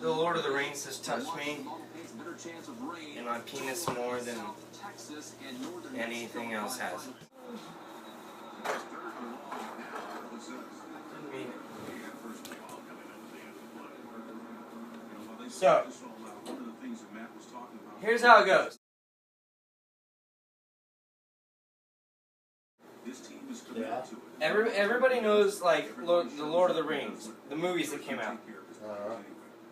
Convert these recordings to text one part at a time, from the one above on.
The Lord of the Rings has touched me and my penis more than anything else has. So, here's how it goes. Yeah. Everybody knows, like, the Lord of the Rings, the movies that came out.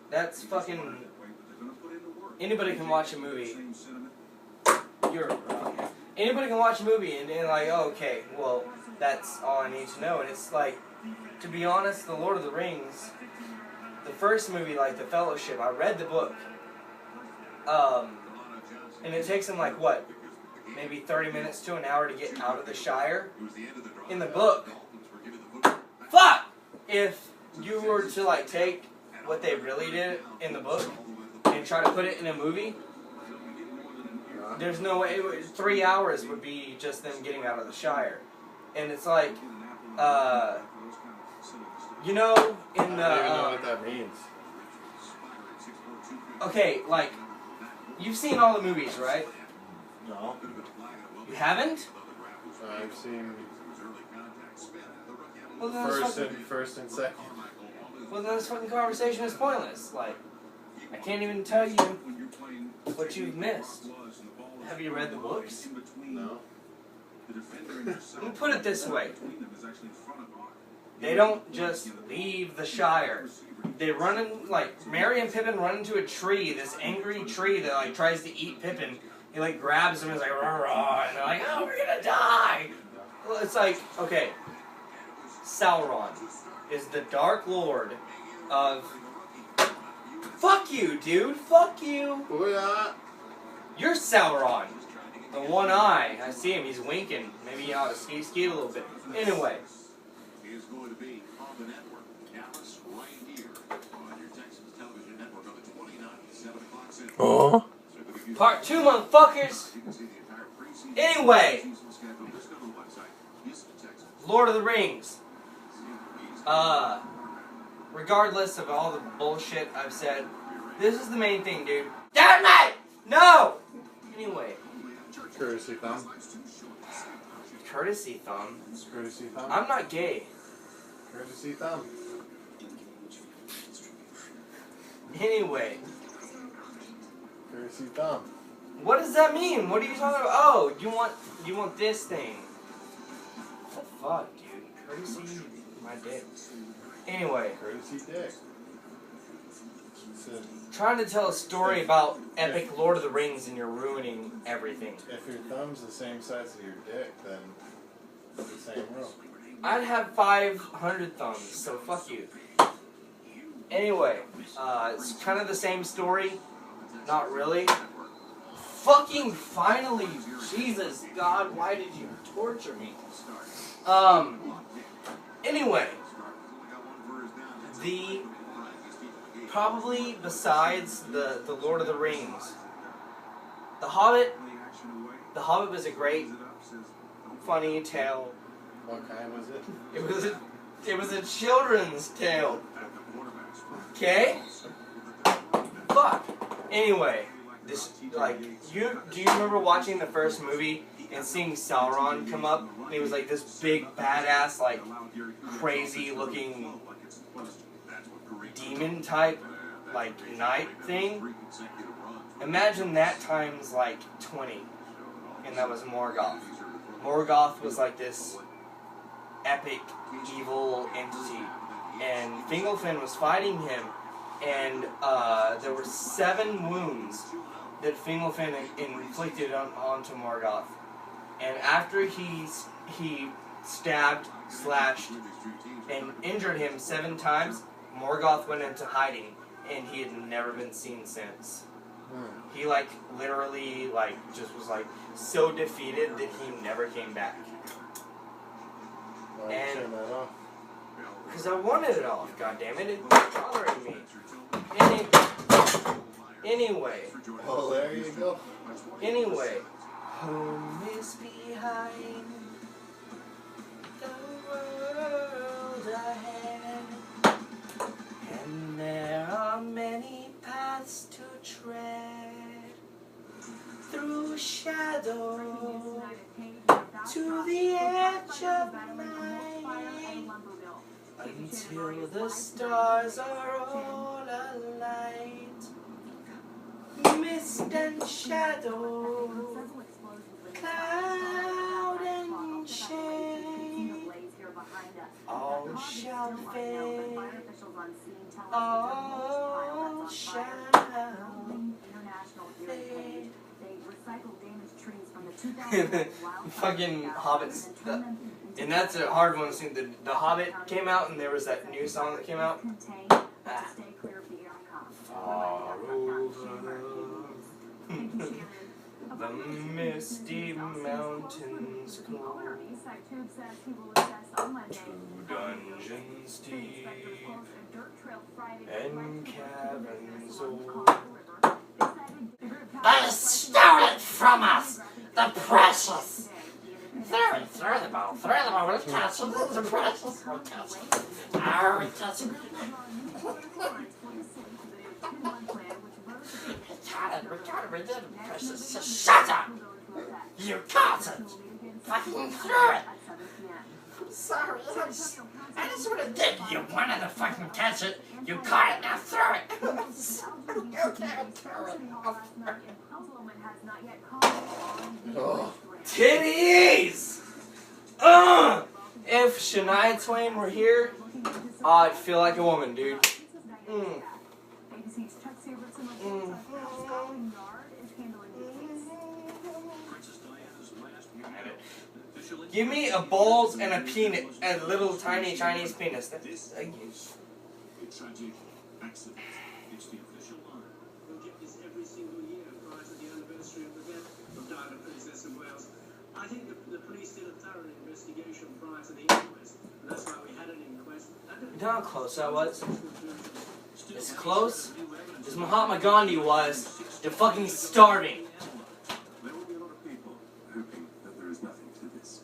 That's fucking... Anybody can watch a movie. Anybody can watch a movie and they're like, oh, okay, well, that's all I need to know. And it's like, to be honest, the Lord of the Rings, the first movie, like The Fellowship, I read the book. And it takes them, like, what? Maybe 30 minutes to an hour to get out of the Shire. In the book. Fuck! If you were to, like, take what they really did in the book and try to put it in a movie, there's no way. 3 hours would be just them getting out of the Shire. And it's like, you know, in the... I don't even know what that means. Okay, like, you've seen all the movies, right? No. You haven't? I've seen Well, then first and second. Well, then this fucking conversation is pointless. Like, I can't even tell you what you've missed. Have you read the books? No. Let me put it this way. They don't just leave the Shire. They run in, like, Merry and Pippin run into a tree, this angry tree that, like, tries to eat Pippin. He, like, grabs him and is like, rah, rah, and they're like, oh, we're gonna die! Well, it's like, okay, Sauron is the Dark Lord of... Fuck you, dude! Fuck you! Booyah! You're Sauron. The one eye. I see him, he's winking. Maybe he ought to ski a little bit. Anyway. Oh. Part 2, motherfuckers! Anyway. Lord of the Rings. Regardless of all the bullshit I've said, this is the main thing, dude. Damn it! No! Anyway. Courtesy thumb. Courtesy thumb? Courtesy thumb. I'm not gay. Courtesy thumb. Anyway. Courtesy thumb. What does that mean? What are you talking about? Oh, you want this thing. What the fuck, dude? Courtesy my dick. Anyway. Courtesy dick. Trying to tell a story about epic Lord of the Rings and you're ruining everything. If your thumb's the same size as your dick, then it's the same rule. I'd have 500 thumbs, so fuck you. Anyway, it's kind of the same story. Not really. Fucking finally! Jesus, God, why did you torture me? Anyway. Probably besides the Lord of the Rings, The Hobbit was a great, funny tale. What kind was it? It was a children's tale. Okay? Fuck. Anyway, do you remember watching the first movie and seeing Sauron come up? And he was like this big badass, like crazy looking demon type, like knight thing. Imagine that times like 20, and that was Morgoth. Morgoth was like this epic evil entity, and Fingolfin was fighting him, and there were 7 wounds that Fingolfin inflicted onto Morgoth, and after he stabbed, slashed, and injured him 7 times, Morgoth went into hiding, and he had never been seen since. He, like, literally, like, just was, like, so defeated that he never came back. Why did you turn that off? Because I wanted it off, goddammit. It's bothering me. Anyway. Oh, there you go. Anyway. Home is behind the world ahead. And there are shadow to the edge of night until the stars are all alight. Mist and shadow, cloud and shade, all shall fade, all shall fade. Fucking Hobbits. And that's a hard one to sing. The Hobbit came out, and there was that new song that came out. Far over the misty mountains glow, to dungeons deep and caverns old. They stole it from us, the precious. Throw the ball, we'll catch it, the precious, we'll catch it. Oh, we catch it. We did it, precious. Just shut up! You caught it! Fucking threw it! Sorry, I just would have did. You wanted to fucking catch it. You caught it, now throw it! You can't throw it. Oh. Titties! If Shania Twain were here, I'd feel like a woman, dude. Give me a balls and a penis, a little tiny Chinese penis. Thank you. Tragic accident. It's the official line. We'll get this every single year prior to the anniversary of the death of Diana, Princess of Wales. I think the police did a thorough investigation prior to the inquest, and that's why we had an inquest. You know how close that was? As close as Mahatma Gandhi was to fucking starving. There will be a lot of people hoping that there is nothing to this.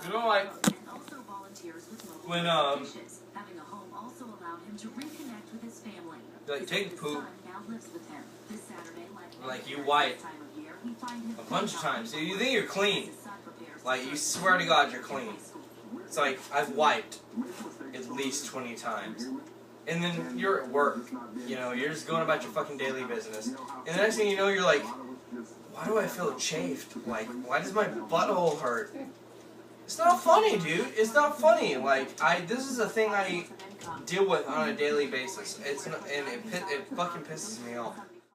You know, like, when, having a home also allowed him to reconnect with his family. like, take His poop, son now lives with him. This Saturday, like, you wipe a bunch of times. So you think you're clean. Like, you swear to God you're clean. It's like, I've wiped at least 20 times. And then you're at work, you know, you're just going about your fucking daily business. And the next thing you know, you're like, why do I feel chafed? Like, why does my butthole hurt? It's not funny, dude. It's not funny. Like, this is a thing I deal with on a daily basis. It's not, and it fucking pisses me off.